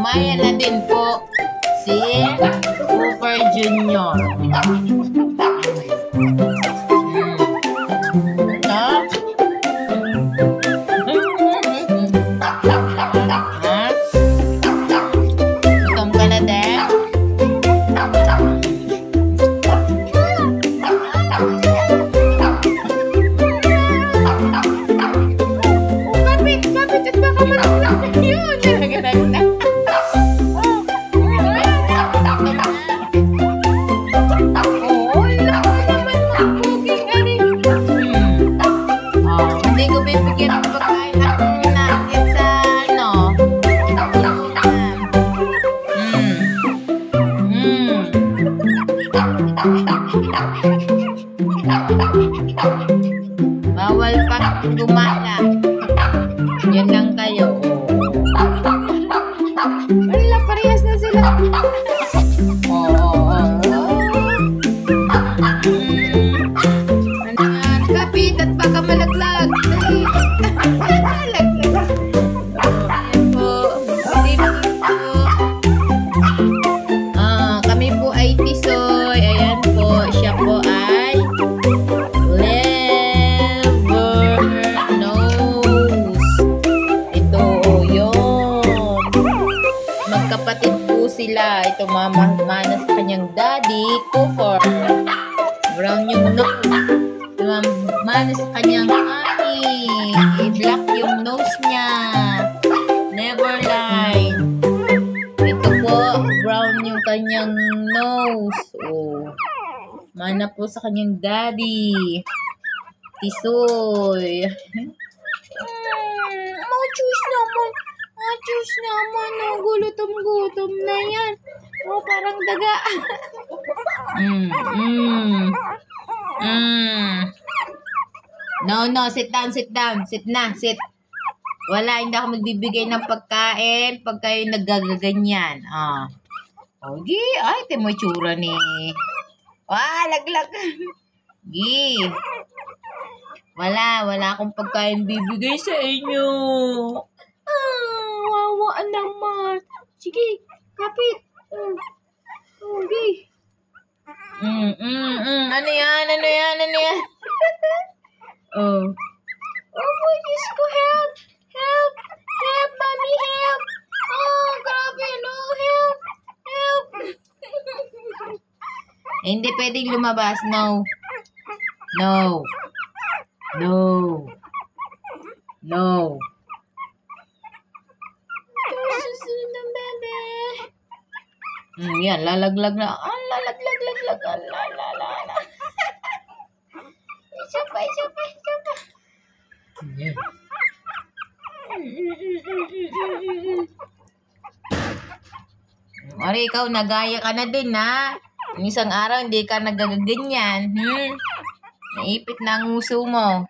Gumaya na din po si Cooper Jr. Gutom ka na din? Bawal pa gumala. Yan lang kayo. Wala, parehas na sila. Kapit at baka malaglag. Kami po ay Tisoy. Ayan po, siya po ay Liver Nose. Ito yun. Magkapatid po sila. Ito mama sa kanyang daddy, Cooper. Brown yung nose. Ito mama sa kanyang ani. Black yung nose niya. Neverline. Ito po, brown yung kanyang nose. Mana po sa kanyang daddy. Tisoy. Machus naman. Machus naman. Gutom na yan. Parang daga. No, sit down. Sit na, sit. Wala, hindi ako magbibigay ng pagkain pag kayo nagagaganyan. Okay, ay, ito mo itsura ni... laglag. Gi. Wala akong pagkain bibigay sa inyo. Wawa naman. Sige, kapit. Okay. Ano yan? Oh, Diyos ko, help, mommy, help. Grabe, no, help. Hindi pwedeng lumabas, no. Susunod ng bebe. Yan, lalaglag na. Lalaglag. Isa pa. Yan. Mari, ikaw, nagaya ka na din, ha? Isang araw, hindi ka nagaganyan. Naipit na ang uso mo.